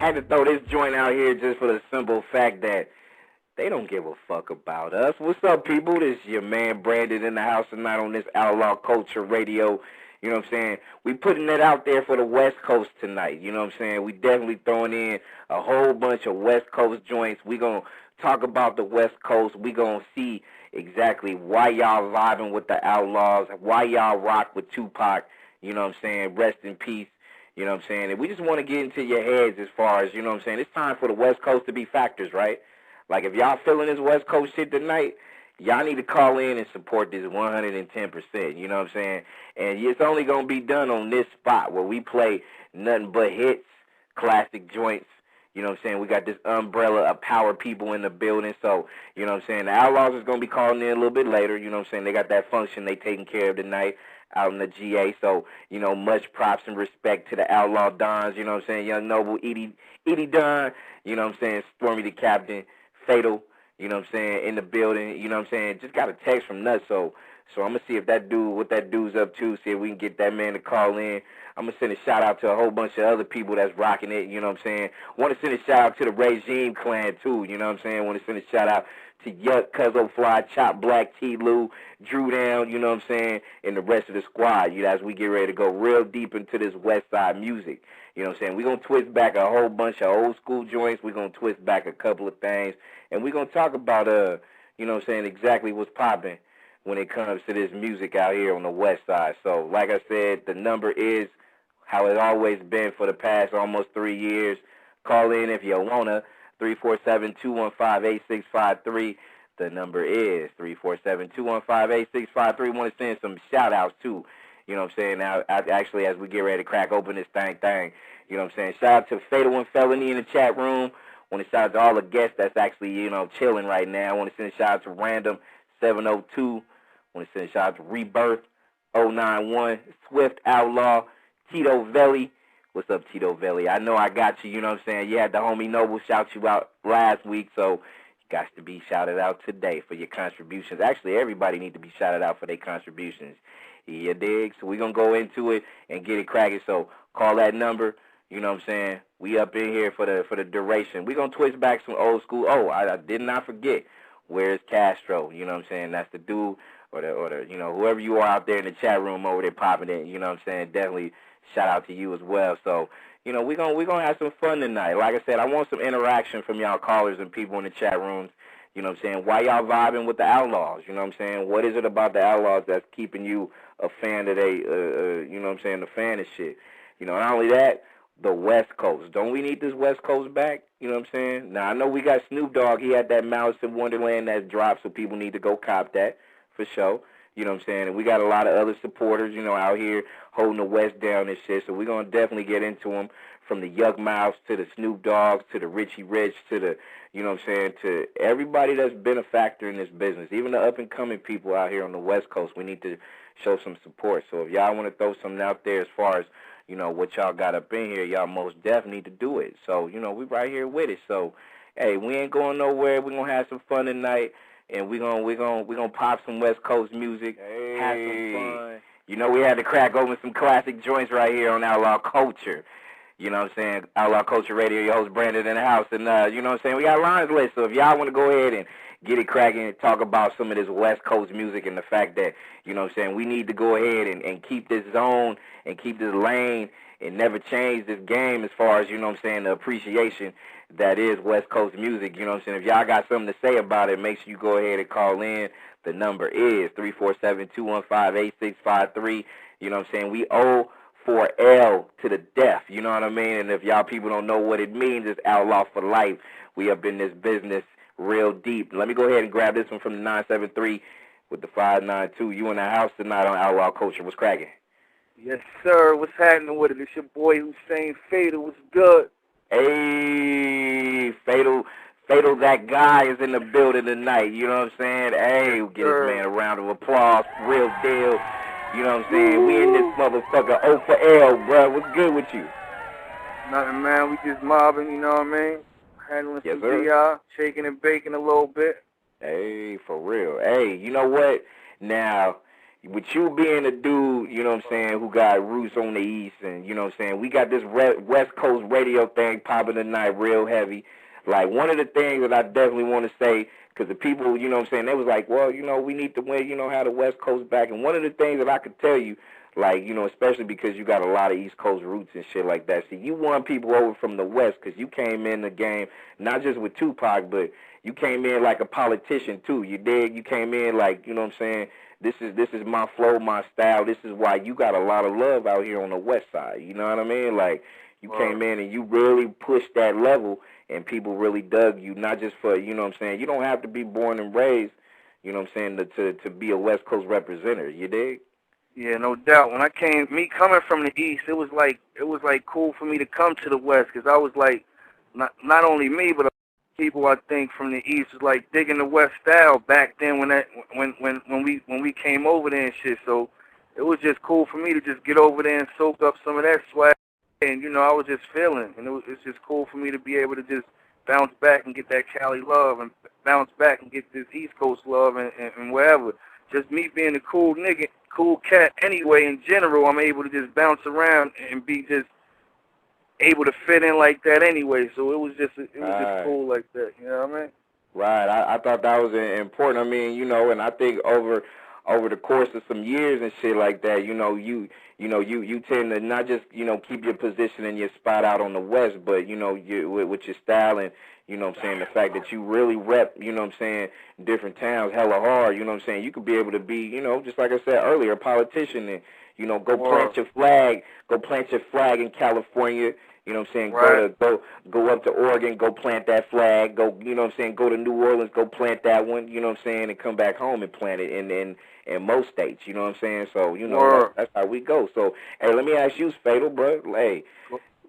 I had to throw this joint out here just for the simple fact that they don't give a fuck about us. What's up, people? This is your man Brandon in the house tonight on this Outlaw Culture Radio. You know what I'm saying? We putting it out there for the West Coast tonight. You know what I'm saying? We definitely throwing in a whole bunch of West Coast joints. We going to talk about the West Coast. We going to see exactly why y'all vibing with the Outlaws, why y'all rock with Tupac. You know what I'm saying? Rest in peace. You know what I'm saying? And we just want to get into your heads as far as, you know what I'm saying, it's time for the West Coast to be factors, right? Like, if y'all feeling this West Coast shit tonight, y'all need to call in and support this 110%, you know what I'm saying? And it's only going to be done on this spot where we play nothing but hits, classic joints. You know what I'm saying? We got this umbrella of power people in the building. So, you know what I'm saying? The Outlaws is going to be calling in a little bit later. You know what I'm saying? They got that function they taking care of tonight out in the GA. So, you know, much props and respect to the Outlaw Dons. You know what I'm saying? Young Noble, Edie Don. You know what I'm saying? Stormy the Captain, Fatal. You know what I'm saying? In the building. You know what I'm saying? Just got a text from Nuts. So I'm going to see if that dude, what that dude's up to, see if we can get that man to call in. I'm going to send a shout-out to a whole bunch of other people that's rocking it, you know what I'm saying? Want to send a shout-out to the Regime Clan, too, you know what I'm saying? Want to send a shout-out to Yuck, Cuzzo Fly, Chop Black, T-Lou, Drew Down, you know what I'm saying? And the rest of the squad, you know, as we get ready to go real deep into this West Side music. You know what I'm saying? We're going to twist back a whole bunch of old school joints. We're going to twist back a couple of things. And we're going to talk about, you know what I'm saying, exactly what's popping when it comes to this music out here on the West Side. So, like I said, the number is how it's always been for the past almost 3 years. Call in if you want to, 347-215-8653. The number is 347-215-8653. Want to send some shout-outs, too. You know what I'm saying? Now, actually, as we get ready to crack open this thing, you know what I'm saying? Shout out to Fatal and Felony in the chat room. Want to shout out to all the guests that's actually, you know, chilling right now. I want to send a shout out to Random 702. Want to send a shout out to Rebirth 091, Swift Outlaw, Tito Velli. What's up, Tito Velli? I know I got you, you know what I'm saying? You had the homie Noble shout you out last week, so you got to be shouted out today for your contributions. Actually, everybody need to be shouted out for their contributions. You dig? So we're going to go into it and get it cracking. So call that number, you know what I'm saying? We up in here for the duration. We're going to twist back some old school. Oh, I did not forget. Where's Castro? You know what I'm saying? That's the dude or the you know, whoever you are out there in the chat room over there popping it, you know what I'm saying? Definitely shout out to you as well. So, you know, we're gonna have some fun tonight. Like I said, I want some interaction from y'all callers and people in the chat rooms. You know what I'm saying? Why y'all vibing with the Outlaws? You know what I'm saying? What is it about the Outlaws that's keeping you a fan today? You know what I'm saying? The fan of shit. You know, not only that, the West Coast. Don't we need this West Coast back? You know what I'm saying? Now, I know we got Snoop Dogg. He had that Malice in Wonderland that dropped, so people need to go cop that for sure. You know what I'm saying? And we got a lot of other supporters, you know, out here holding the West down and shit. So we're going to definitely get into them, from the Yuck Mouths to the Snoop Dogs to the Richie Rich to the, you know what I'm saying, to everybody that's been a factor in this business. Even the up-and-coming people out here on the West Coast, we need to show some support. So if y'all want to throw something out there as far as, you know, what y'all got up in here, y'all most definitely need to do it. So, you know, we right here with it. So, hey, we ain't going nowhere. We're going to have some fun tonight. And we're gonna pop some West Coast music, have some fun. You know, we had to crack open some classic joints right here on Outlaw Culture. You know what I'm saying? Outlaw Culture Radio, your host Brandon in the house. And, you know what I'm saying? We got lines lit. So if y'all want to go ahead and get it cracking and talk about some of this West Coast music and the fact that, you know what I'm saying, we need to go ahead and keep this zone and keep this lane and never change this game as far as, you know what I'm saying, the appreciation that is West Coast music. You know what I'm saying? If y'all got something to say about it, make sure you go ahead and call in. The number is 347-215-8653. You know what I'm saying? We owe for L to the death. You know what I mean? And if y'all people don't know what it means, it's outlaw for life. We up in this business real deep. Let me go ahead and grab this one from the 973 with the 592. You in the house tonight on Outlaw Culture. What's cracking? Yes, sir. What's happening with it? It's your boy Hussein Fatal. What's good? Hey, Fatal, that guy is in the building tonight. You know what I'm saying? Hey, we'll get this man a round of applause. Real deal. You know what I'm saying? We in this motherfucker O for L, bro. What's good with you? Nothing, man. We just mobbing, you know what I mean? Handling some DR, shaking and baking a little bit. Hey, for real. Hey, you know what? Now, with you being a dude, you know what I'm saying, who got roots on the East, and, you know what I'm saying, we got this West Coast radio thing popping tonight real heavy. Like, one of the things that I definitely want to say, because the people, you know what I'm saying, they was like, well, you know, we need to win, you know, have the West Coast back. And one of the things that I could tell you, like, you know, especially because you got a lot of East Coast roots and shit like that. See, you won people over from the West because you came in the game, not just with Tupac, but you came in like a politician, too. You dig? You came in like, you know what I'm saying, this is my flow, my style. This is why you got a lot of love out here on the West Side. You know what I mean? Like, you came in and you really pushed that level, and people really dug you, not just for, you know what I'm saying, you don't have to be born and raised, you know what I'm saying, to be a West Coast representative. You dig? Yeah, no doubt. When I came, me coming from the East, it was like cool for me to come to the West, because I was like, not only me, but people I think from the East was like digging the West style back then when we came over there and shit. So it was just cool for me to just get over there and soak up some of that swag, and you know, I was just feeling, and it's just cool for me to be able to just bounce back and get that Cali love, and bounce back and get this East Coast love, and wherever. Just me being a cool nigga, cool cat anyway, in general, I'm able to just bounce around and be just able to fit in like that anyway. So it was just cool like that, you know what I mean? Right. I thought that was important. I mean, you know, and I think over the course of some years and shit like that, you tend to not just, you know, keep your position and your spot out on the West, but, you know, with your style and, you know what I'm saying, the fact that you really rep, you know what I'm saying, different towns hella hard, you know what I'm saying, you could be able to be, you know, just like I said earlier, a politician and, you know, go plant your flag in California, you know what I'm saying, right. go up to Oregon, go plant that flag, go, you know what I'm saying, go to New Orleans, go plant that one, you know what I'm saying, and come back home and plant it in most states, you know what I'm saying, so, you know, that's how we go. So, hey, let me ask you, Fatal, bro, hey,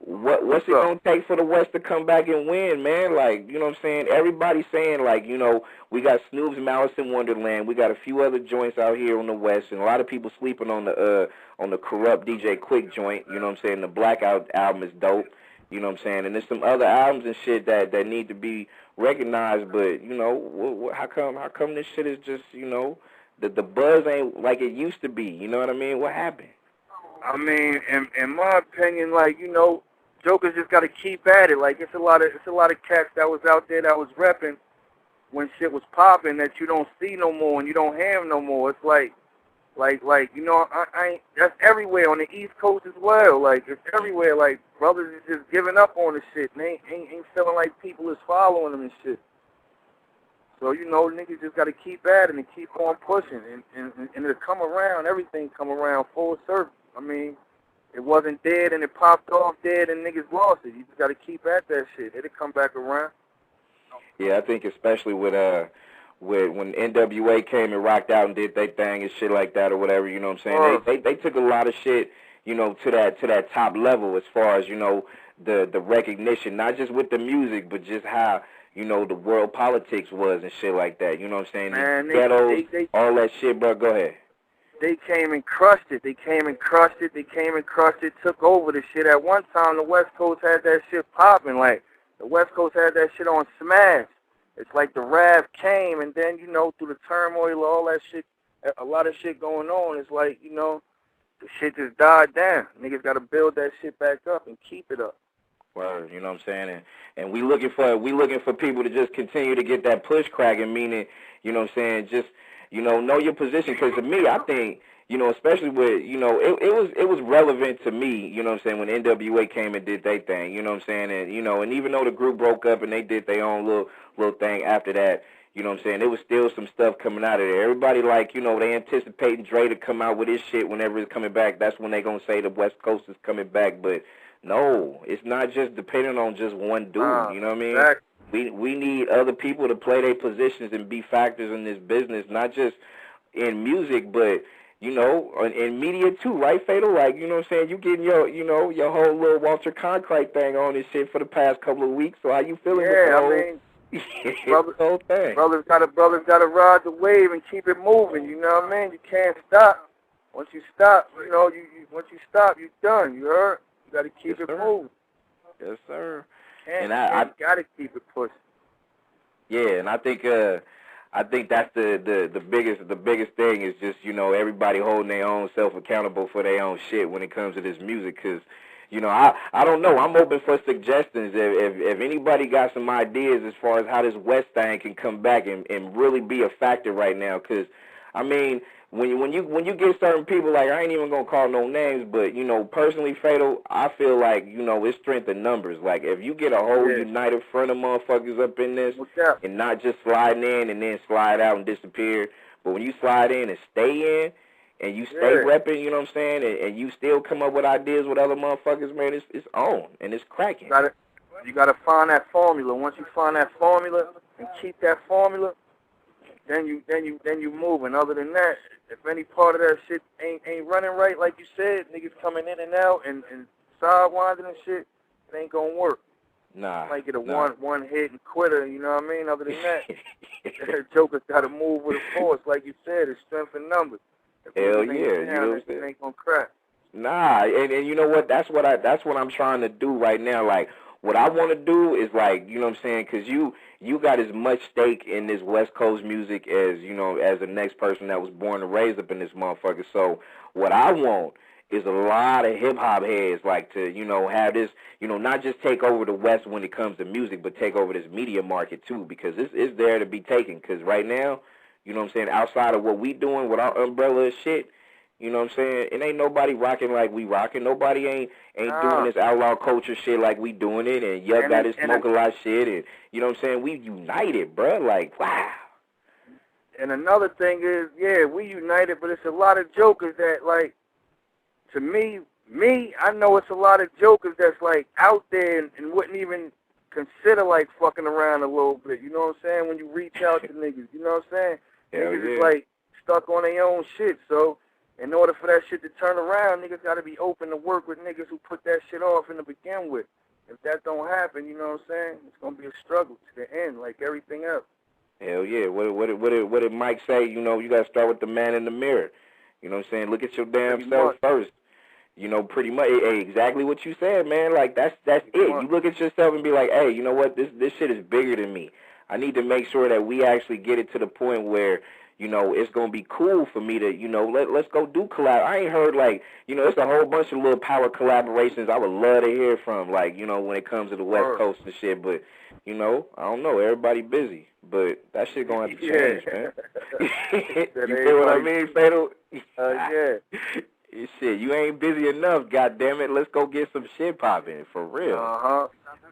what's it going to take for the West to come back and win, man? Like, you know what I'm saying? Everybody's saying, like, you know, we got Snoop's Malice in Wonderland. We got a few other joints out here on the West, and a lot of people sleeping on the Corrupt DJ Quick joint. You know what I'm saying? The Blackout album is dope. You know what I'm saying? And there's some other albums and shit that need to be recognized, but, you know, how come this shit is just, you know, the buzz ain't like it used to be? You know what I mean? What happened? I mean, in my opinion, like, you know, Jokers just got to keep at it. Like, it's a lot of cats that was out there that was repping when shit was popping that you don't see no more and you don't hear no more. It's like you know, I that's everywhere on the East Coast as well. Like, it's everywhere. Like, brothers is just giving up on the shit, and they ain't feeling like people is following them and shit. So, you know, niggas just got to keep at it and keep on pushing, and it'll come around. Everything come around full circle. I mean, it wasn't dead and it popped off dead and niggas lost it. You just got to keep at that shit. It'll come back around. Yeah, I think especially with when NWA came and rocked out and did their thing and shit like that or whatever, you know what I'm saying? They took a lot of shit, you know, to that top level as far as, you know, the recognition, not just with the music, but just how, you know, the world politics was and shit like that. You know what I'm saying? Man, the ghettos, all that shit, bro. Go ahead. They came and crushed it. Took over the shit. At one time, the West Coast had that shit popping. Like, the West Coast had that shit on smash. It's like the Rav came, and then, you know, through the turmoil, all that shit, a lot of shit going on. It's like, you know, the shit just died down. Niggas got to build that shit back up and keep it up. Word, you know what I'm saying? And we looking for people to just continue to get that push cracking, meaning, you know what I'm saying, just, you know your position. Because to me, I think, you know, especially with, you know, it was relevant to me, you know what I'm saying, when NWA came and did their thing, you know what I'm saying, and, you know, and even though the group broke up and they did their own little thing after that, you know what I'm saying, there was still some stuff coming out of there. Everybody, like, you know, they anticipating Dre to come out with his shit whenever it's coming back. That's when they going to say the West Coast is coming back, but no, it's not just depending on just one dude, you know what I mean? Exactly. We need other people to play their positions and be factors in this business, not just in music, but, you know, in media too, right, Fatal? Like, you know what I'm saying? You getting your, you know, your whole little Walter Cronkite thing on this shit for the past couple of weeks. So how you feeling with the whole, whole thing? Brothers gotta ride the wave and keep it moving. You know what I mean? You can't stop. Once you stop, you know, once you stop, you're done. You heard? You gotta keep it moving. Yes, sir. And I gotta keep it pushing. Yeah, and I think I think that's the biggest thing is just, you know, everybody holding their own self accountable for their own shit when it comes to this music. Because, you know, I don't know. I'm open for suggestions. If anybody got some ideas as far as how this West thing can come back and really be a factor right now. Because, I mean, when you get certain people, like, I ain't even gonna call no names, but, you know, personally, Fatal, I feel like, you know, it's strength in numbers. Like, if you get a whole united front of motherfuckers up in this and not just sliding in and then slide out and disappear, but when you slide in and stay in and you stay repping, you know what I'm saying, and you still come up with ideas with other motherfuckers, man, it's on and it's cracking. You gotta find that formula. Once you find that formula and keep that formula, then you moving. Other than that, if any part of that shit ain't running right, like you said, niggas coming in and out and sidewinding and shit, it ain't gonna work. Nah. You might get a one hit and quitter, you know what I mean? Other than that, Joker's gotta move with a force, like you said, it's strength in numbers. Hell yeah, you know what I'm saying? It ain't gonna crack. Nah, and you know what? That's what I'm trying to do right now. Like, what I want to do is, like, you know what I'm saying? Because you got as much stake in this West Coast music as, you know, as the next person that was born and raised up in this motherfucker. So what I want is a lot of hip-hop heads, like, to, you know, have this, you know, not just take over the West when it comes to music, but take over this media market, too, because it's there to be taken. Because right now, you know what I'm saying, outside of what we doing with our umbrella of shit, you know what I'm saying, it ain't nobody rocking like we rocking. Nobody ain't doing this outlaw culture shit like we doing it, and Yuck got his smoke a lot shit, and, you know what I'm saying, we united, bruh, like, wow. And another thing is, yeah, we united, but it's a lot of jokers that, like, to me, I know it's a lot of jokers that's, like, out there and wouldn't even consider, like, fucking around a little bit, you know what I'm saying, when you reach out to niggas, you know what I'm saying? Niggas is, like, stuck on their own shit, so in order for that shit to turn around, niggas got to be open to work with niggas who put that shit off in the begin with. If that don't happen, you know what I'm saying, it's going to be a struggle to the end, like everything else. Hell yeah. What did Mike say? You know, you got to start with the man in the mirror. You know what I'm saying? Look at your damn self first. You know, pretty much, hey, exactly what you said, man. Like, that's it. You look at yourself and be like, hey, you know what? This shit is bigger than me. I need to make sure that we actually get it to the point where, you know, it's going to be cool for me to, you know, let's go do collab. I ain't heard, like, you know, it's a whole bunch of little power collaborations I would love to hear from, like, you know, when it comes to the West Coast and shit. But, you know, I don't know. Everybody busy. But that shit going to have to change, man. You feel what I mean, Fatal? Yeah. Shit, you ain't busy enough, goddammit. Let's go get some shit popping, for real.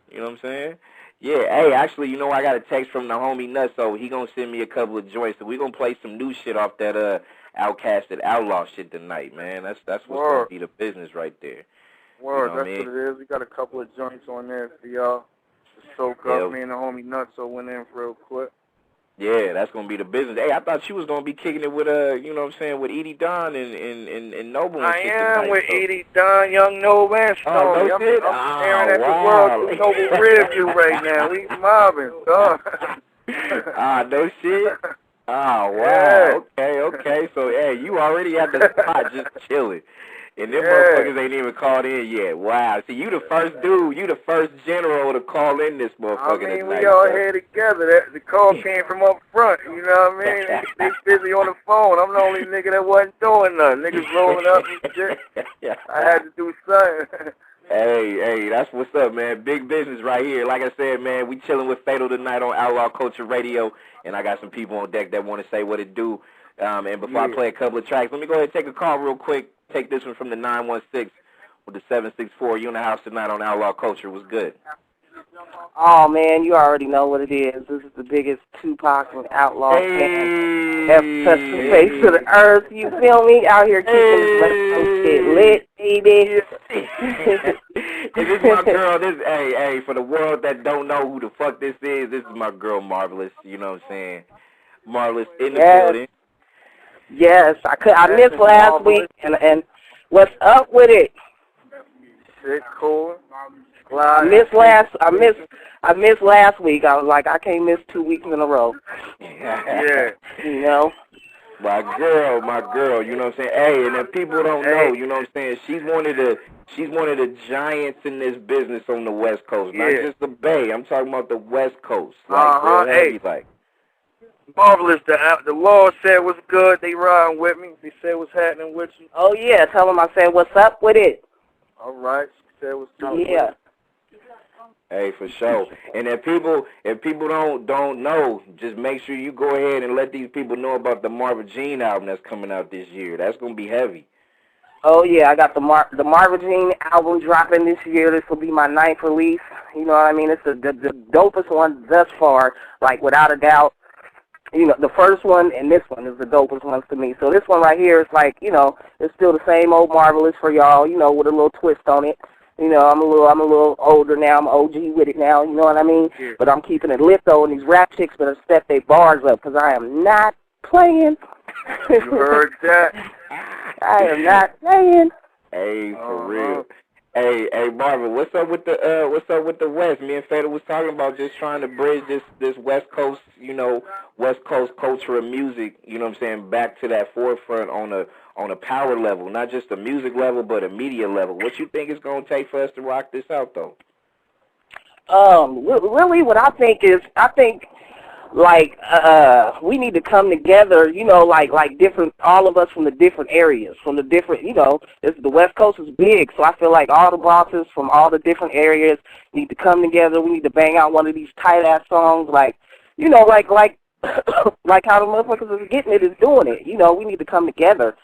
You know what I'm saying? Yeah, hey, actually, you know, I got a text from the homie Nutso. He gonna send me a couple of joints, so we gonna play some new shit off that Outcasted Outlaw shit tonight, man. That's what's gonna be the business right there. Word, you know that's what it is. We got a couple of joints on there for y'all to soak up. Me and the homie Nutso went in real quick. Yeah, that's gonna be the business. Hey, I thought you was gonna be kicking it with you know what I'm saying, with Edie Don and Noble. And shit am tonight, with Edie Don, Young Noble and Stone. I'm staring at the world through Noble rear view right now. We mobbing, dog. No shit. Oh wow. Yeah. Okay. So hey, you already at the spot just chilling. And them motherfuckers ain't even called in yet. Wow. See, you the first dude, you the first general to call in this motherfucker tonight. We all here together. The call came from up front, you know what I mean? They busy on the phone. I'm the only nigga that wasn't doing nothing. Niggas rolling up and shit. I had to do something. Hey, that's what's up, man. Big business right here. Like I said, man, we chilling with Fatal tonight on Outlaw Culture Radio, and I got some people on deck that want to say what it do. And before I play a couple of tracks, let me go ahead and take a call real quick. Take this one from the 916 with the 764. You in the house tonight on Outlaw Culture. What's good? Oh, man, you already know what it is. This is the biggest Tupac and Outlaw fan ever touched the face of the earth. You feel me? Out here keeping this West Coast shit lit, baby. This is my girl. Hey, for the world that don't know who the fuck this is my girl Marvaless. You know what I'm saying? Marvaless in the building. Yes, I missed last week, and what's up with it? Shit, cool. I missed last week. I was like, I can't miss 2 weeks in a row. Yeah. You know? My girl, you know what I'm saying? Hey, and if people don't know, you know what I'm saying, she's one of the giants in this business on the West Coast. Not just the Bay. I'm talking about the West Coast. Like real heavy, like. Marvelous. The Lord said was good. They riding with me. They said what's happening with you. Oh, yeah. Tell them I said, what's up with it? All right. She said what's up Yeah. with it. Hey, for sure. And if people don't know, just make sure you go ahead and let these people know about the Marva Jean album that's coming out this year. That's gonna be heavy. Oh yeah, I got the Marva Jean album dropping this year. This will be my 9th release. You know what I mean? It's the dopest one thus far, like without a doubt. You know, the first one and this one is the dopest ones to me. So this one right here is like, you know, it's still the same old Marvelous for y'all, you know, with a little twist on it. You know, I'm a little older now. I'm OG with it now. You know what I mean? Yeah. But I'm keeping it lit though, and these rap chicks better step their bars up because I am not playing. You heard that? I am not playing. Hey, for real. Hey, Marvin, what's up with the West? Me and Fatal was talking about just trying to bridge this West Coast, you know, West Coast culture of music. You know what I'm saying? Back to that forefront on a power level, not just a music level, but a media level. What you think it's gonna take for us to rock this out, though? Really, what I think is, like, we need to come together, you know, like different, all of us from the different areas, from the different, you know, the West Coast is big, so I feel like all the bosses from all the different areas need to come together. We need to bang out one of these tight-ass songs, like, you know, like like how the motherfuckers is getting it is doing it. You know, we need to come together.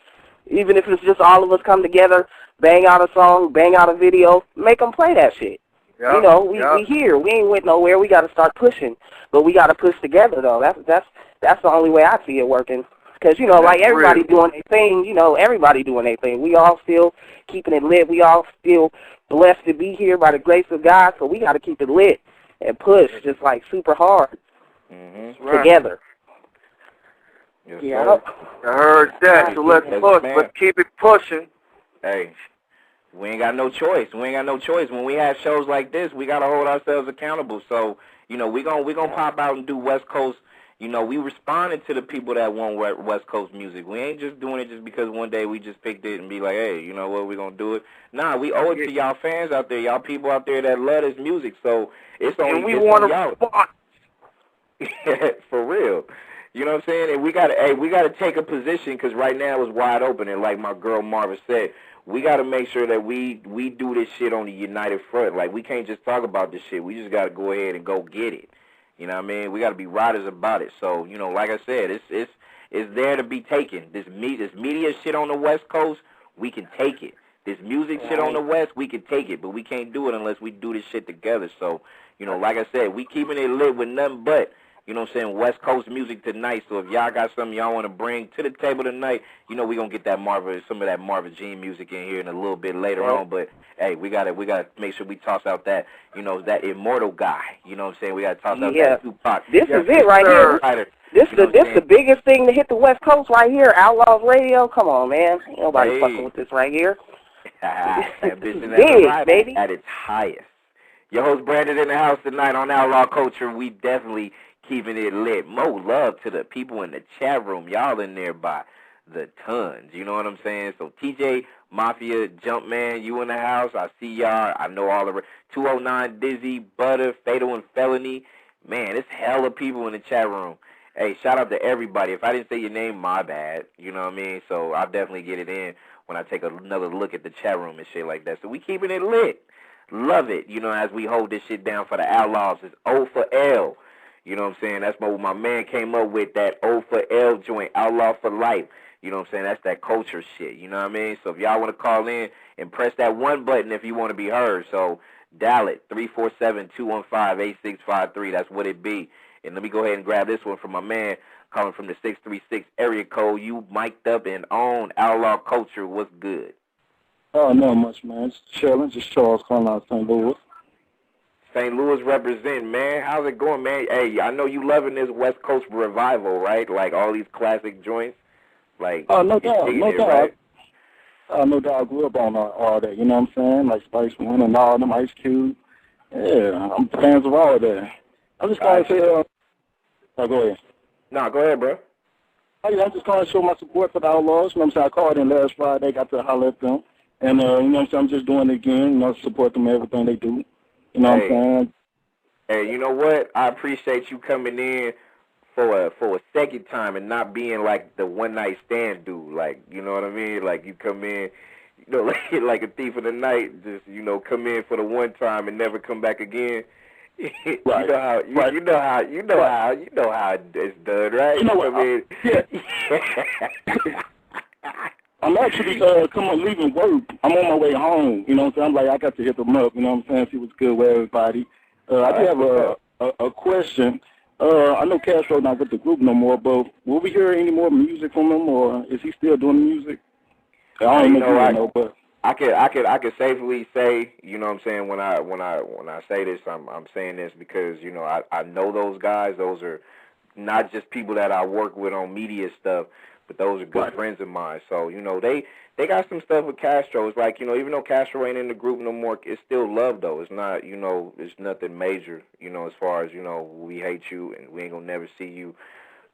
Even if it's just all of us come together, bang out a song, bang out a video, make them play that shit. Yep, you know, we here. We ain't went nowhere. We got to start pushing. But we got to push together, though. That's the only way I see it working. Because, you know, like everybody doing their thing, you know, everybody doing their thing. We all still keeping it lit. We all still blessed to be here by the grace of God, so we got to keep it lit and push just like super hard together. Yes, Yeah. I heard that, so let's push. Let's keep it pushing. Hey, we ain't got no choice. When we have shows like this, we got to hold ourselves accountable. So, you know, we gonna pop out and do West Coast. You know, we responded to the people that want West Coast music. We ain't just doing it just because one day we just picked it and be like, hey, you know what, we going to do it. Nah, we owe it to y'all fans out there, y'all people out there that love this music. So it's only and we want to for real. You know what I'm saying? And we gotta take a position because right now it's wide open. And like my girl Marva said, we got to make sure that we do this shit on the united front. Like, we can't just talk about this shit. We just got to go ahead and go get it. You know what I mean? We got to be riders about it. So, you know, like I said, it's there to be taken. This media shit on the West Coast, we can take it. This music shit on the West, we can take it. But we can't do it unless we do this shit together. So, you know, like I said, we keeping it lit with nothing but, you know what I'm saying, West Coast music tonight. So if y'all got something y'all want to bring to the table tonight, you know, we're going to get some of that Marva Jean music in here in a little bit later on. But, hey, we got to make sure we toss out that, you know, that immortal guy. You know what I'm saying? We got to toss out that Tupac. This is it right here. This the biggest thing to hit the West Coast right here. Outlaws Radio. Come on, man. Ain't nobody fucking with this right here. Ambition big, baby. At its highest. Your host Brandon in the house tonight on Outlaw Culture. We definitely keeping it lit. Mo love to the people in the chat room. Y'all in there by the tons. You know what I'm saying? So TJ, Mafia, Jumpman, you in the house. I see y'all. I know all the 209 Dizzy, Butter, Fatal and Felony. Man, it's hella people in the chat room. Hey, shout out to everybody. If I didn't say your name, my bad. You know what I mean? So I'll definitely get it in when I take another look at the chat room and shit like that. So we keeping it lit. Love it. You know, as we hold this shit down for the Outlaws. It's O for L. You know what I'm saying? That's what my man came up with, that O for L joint, Outlaw for Life. You know what I'm saying? That's that culture shit. You know what I mean? So if y'all want to call in and press that one button if you want to be heard. So dial it, 347-215-8653. That's what it be. And let me go ahead and grab this one from my man calling from the 636 area code. You mic'd up and on Outlaw Culture. What's good? Oh, not much, man. Just chilling. Just Charles calling out St. Louis. St. Louis represent, man. How's it going, man? Hey, I know you loving this West Coast revival, right? Like all these classic joints. Like, no doubt, no doubt. Right? No doubt. I grew up on all that. You know what I'm saying? Like Spice One and all them, Ice Cube. Yeah, I'm fans of all of that. I'm just going to say, go ahead. No, go ahead, bro. Oh, yeah, I'm just going to show my support for the Outlaws. You know what I'm saying? I called in last Friday, got to holler at them. And, you know what I'm saying? I'm just doing it again, you know, support them in everything they do. You know what I'm saying? Hey, you know what? I appreciate you coming in for a second time and not being like the one night stand dude. Like, you know what I mean? Like you come in, you know, like a thief in the night, just, you know, come in for the one time and never come back again. Right. You know how it's done, right? You know what? I mean, yeah. I'm actually leaving work. I'm on my way home. You know what I'm saying? I'm like, I got to hit them up. You know what I'm saying? See what's good with everybody. I do have a question. I know Castro not with the group no more, but will we hear any more music from him, or is he still doing music? I don't know, but I could safely say, you know what I'm saying, when I say this, I'm saying this because, you know, I know those guys. Those are not just people that I work with on media stuff, but those are good friends of mine. So, you know, they got some stuff with Castro. It's like, you know, even though Castro ain't in the group no more, it's still love, though. It's not, you know, it's nothing major, you know, as far as, you know, we hate you and we ain't gonna never see you,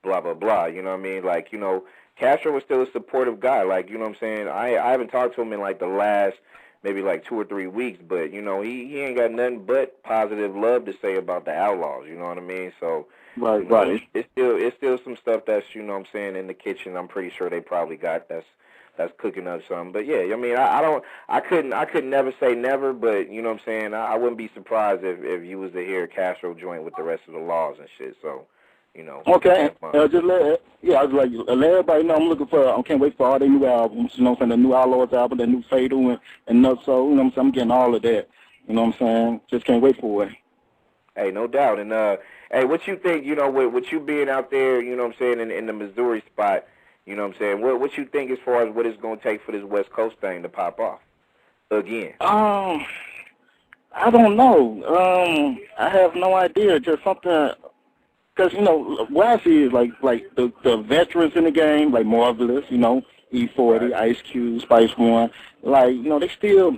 blah, blah, blah. You know what I mean? Like, you know, Castro was still a supportive guy. Like, you know what I'm saying? I haven't talked to him in, like, the last maybe, like, 2 or 3 weeks, but, you know, he ain't got nothing but positive love to say about the Outlaws, you know what I mean? So, right. It's still some stuff that's, you know what I'm saying, in the kitchen. I'm pretty sure they probably got that's cooking up something. But yeah, I mean, I couldn't never say never, but you know what I'm saying, I wouldn't be surprised if you was to hear Castro joint with the rest of the Laws and shit. So, you know. Okay. I was like, let everybody know I can't wait for all their new albums. You know what I'm saying? The new Outlaws album, the new Fatal and Nutso. You know what I'm saying? I'm getting all of that. You know what I'm saying? Just can't wait for it. Hey, no doubt. And hey, what you think? You know, with you being out there, you know what I'm saying, in the Missouri spot. You know what I'm saying? What you think as far as what it's going to take for this West Coast thing to pop off again? I don't know. I have no idea. Just something, because, you know, what I see is like the veterans in the game, like Marvaless, you know, E40, Ice Cube, Spice One, like, you know, they still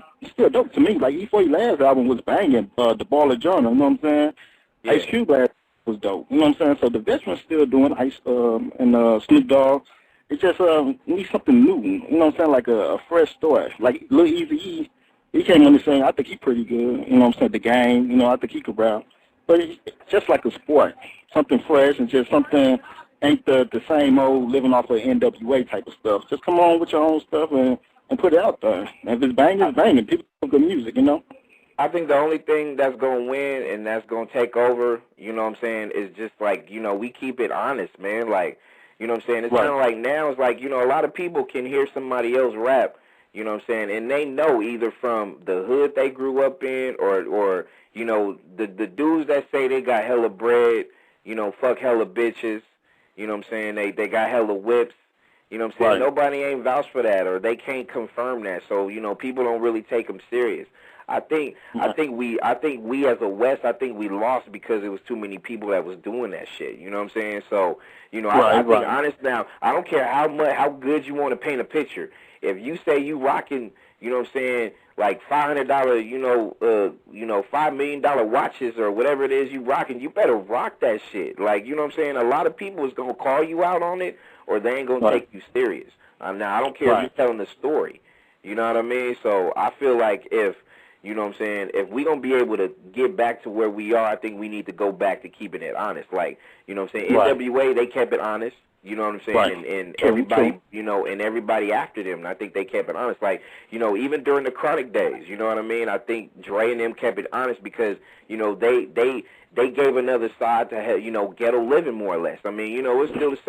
dope to me. Like E40 last album was banging, the Baller Journal, you know what I'm saying? Yeah. Ice Cube last was dope, you know what I'm saying? So the veterans still doing Ice and Snoop Dogg. It just needs something new, you know what I'm saying, like a fresh start. Like Lil Eazy-E, he came on the scene. I think he pretty good, you know what I'm saying, the game, you know, I think he could rap. But it's just like a sport, something fresh and just something ain't the same old living off of NWA type of stuff. Just come on with your own stuff and put it out there. And if it's banging, it's banging. People love good music, you know. I think the only thing that's going to win and that's going to take over, you know what I'm saying, is just like, you know, we keep it honest, man, like, you know what I'm saying? It's kind of like now, it's like, you know, a lot of people can hear somebody else rap, you know what I'm saying, and they know either from the hood they grew up in or you know, the dudes that say they got hella bread, you know, fuck hella bitches, you know what I'm saying, they got hella whips, you know what I'm saying, nobody ain't vouched for that or they can't confirm that, so, you know, people don't really take them serious. I think we as a West, I think we lost because it was too many people that was doing that shit. You know what I'm saying? So, you know, I think honest now, I don't care how good you want to paint a picture. If you say you rocking, you know what I'm saying, like $500, $5 million watches or whatever it is you rocking, you better rock that shit. Like, you know what I'm saying? A lot of people is gonna call you out on it, or they ain't gonna take you serious. Now, I don't care if you're telling the story. You know what I mean? So I feel like if you know what I'm saying? If we're going to be able to get back to where we are, I think we need to go back to keeping it honest. Like, you know what I'm saying? NWA, they kept it honest. You know what I'm saying? And everybody, you know, and everybody after them, and I think they kept it honest. Like, you know, even during the Chronic days, you know what I mean? I think Dre and them kept it honest because, you know, they gave another side to, you know, ghetto living more or less. I mean, you know, it's still the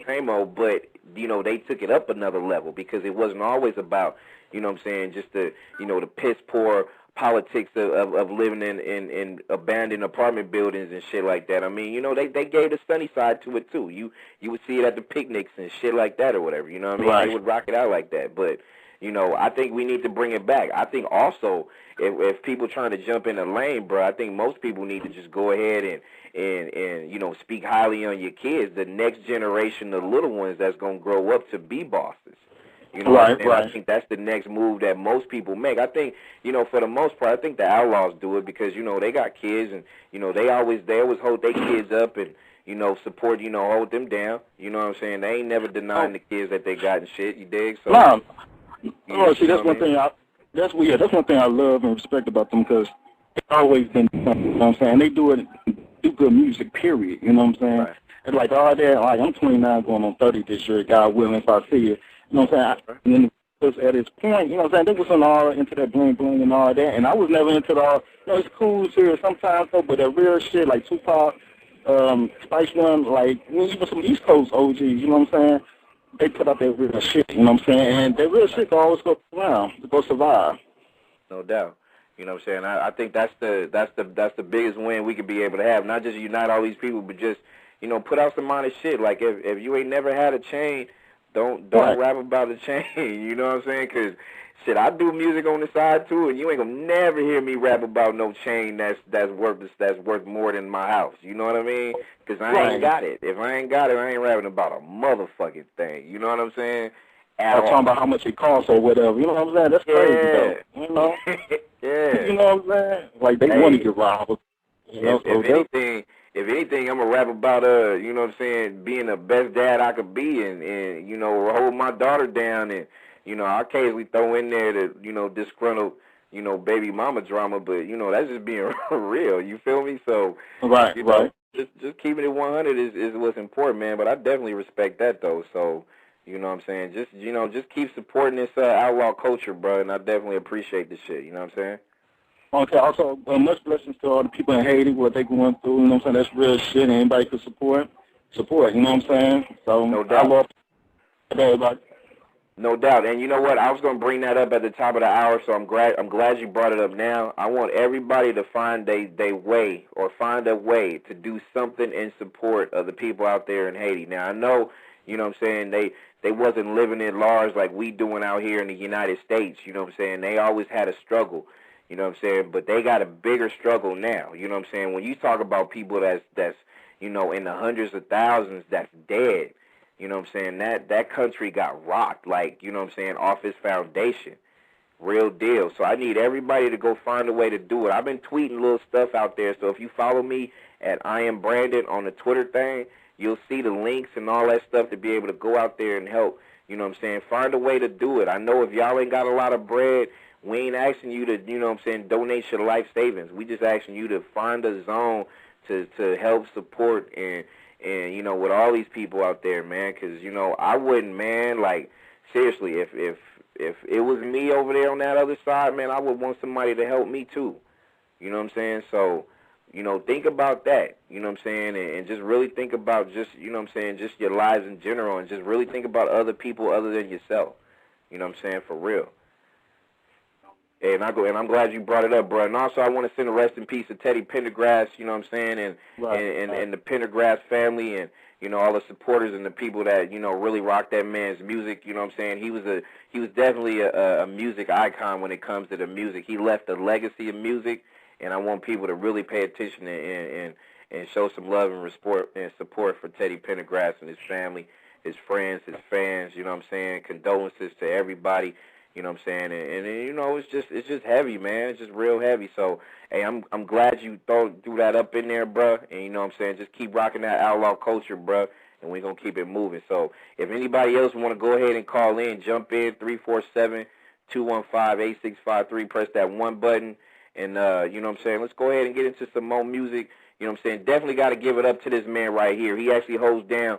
same old, but, you know, they took it up another level because it wasn't always about, you know what I'm saying, just the, you know, the piss poor politics of living in abandoned apartment buildings and shit like that. I mean, you know, they gave the sunny side to it too. You would see it at the picnics and shit like that or whatever, you know what I mean? They would rock it out like that. But, you know, I think we need to bring it back. I think also if people trying to jump in the lane, bro, I think most people need to just go ahead and you know, speak highly on your kids, the next generation, the little ones that's going to grow up to be bosses. You know what I'm saying? I think that's the next move that most people make. I think, you know, for the most part, I think the Outlaws do it because, you know, they got kids and, you know, they always hold their kids up and, you know, support, you know, hold them down. You know what I'm saying? They ain't never denying the kids that they got and shit. You dig? So, see, that's one thing that's one thing I love and respect about them because they've always been, you know what I'm saying? They do good music, period. You know what I'm saying? And like all that, like I'm 29 going on 30 this year, God willing, if I see it. You know what I'm saying? And then at its point, you know what I'm saying, they was all into that bling bling and all that, and I was never into the all, you know, it's cool here sometimes though, but that real shit like Tupac, Spice One, like even some East Coast OGs, you know what I'm saying? They put out that real shit, you know what I'm saying? And that real shit can always go around to go survive. No doubt. You know what I'm saying? I think that's the biggest win we could be able to have. Not just unite all these people, but just, you know, put out some honest shit. Like if you ain't never had a chain, don't rap about the chain. You know what I'm saying? Because shit, I do music on the side too, and you ain't gonna never hear me rap about no chain that's worth more than my house. You know what I mean? Because I ain't got it. If I ain't got it, I ain't rapping about a motherfucking thing. You know what I'm saying? I'm talking about how much it costs or whatever. You know what I'm saying? That's crazy though. You know? Yeah. You know what I'm saying? Like they want to get robbed. You know, if anything, I'm gonna rap about you know what I'm saying, being the best dad I could be, and you know, hold my daughter down, and you know, I occasionally throw in there the, you know, disgruntled, you know, baby mama drama, but you know, that's just being real. You feel me? So you know, just keeping it 100 is what's important, man. But I definitely respect that though. So you know what I'm saying? Just, you know, just keep supporting this outlaw culture, bro, and I definitely appreciate this shit. You know what I'm saying? Okay, also, much blessings to all the people in Haiti, what they going through, you know what I'm saying? That's real shit, and anybody could support, you know what I'm saying? So, no doubt. I love everybody. No doubt, and you know what? I was going to bring that up at the top of the hour, so I'm glad you brought it up now. I want everybody to find a way to do something in support of the people out there in Haiti. Now, I know, you know what I'm saying, they wasn't living in large like we doing out here in the United States, you know what I'm saying? They always had a struggle. You know what I'm saying? But they got a bigger struggle now. You know what I'm saying? When you talk about people that's you know, in the hundreds of thousands that's dead, you know what I'm saying? That country got rocked, like, you know what I'm saying, off its foundation. Real deal. So I need everybody to go find a way to do it. I've been tweeting little stuff out there. So if you follow me at I Am Brandon on the Twitter thing, you'll see the links and all that stuff to be able to go out there and help. You know what I'm saying? Find a way to do it. I know if y'all ain't got a lot of bread, we ain't asking you to, you know what I'm saying, donate your life savings. We just asking you to find a zone to help support and you know, with all these people out there, man, because, you know, I wouldn't, man, like, seriously, if it was me over there on that other side, man, I would want somebody to help me too. You know what I'm saying? So, you know, think about that, you know what I'm saying, and just really think about just, you know what I'm saying, just your lives in general, and just really think about other people other than yourself. You know what I'm saying? For real. And I'm glad you brought it up, bro. And also, I want to send a rest in peace to Teddy Pendergrass, you know what I'm saying, and the Pendergrass family, and you know, all the supporters and the people that, you know, really rock that man's music. You know what I'm saying? He was definitely a music icon when it comes to the music. He left a legacy of music, and I want people to really pay attention and show some love and support for Teddy Pendergrass and his family, his friends, his fans. You know what I'm saying? Condolences to everybody. You know what I'm saying? And you know, it's just heavy, man. It's just real heavy. So, hey, I'm glad you threw that up in there, bro. And you know what I'm saying? Just keep rocking that outlaw culture, bro. And we're going to keep it moving. So, if anybody else want to go ahead and call in, jump in, 347-215-8653. Press that one button. And, you know what I'm saying? Let's go ahead and get into some more music. You know what I'm saying? Definitely got to give it up to this man right here. He actually holds down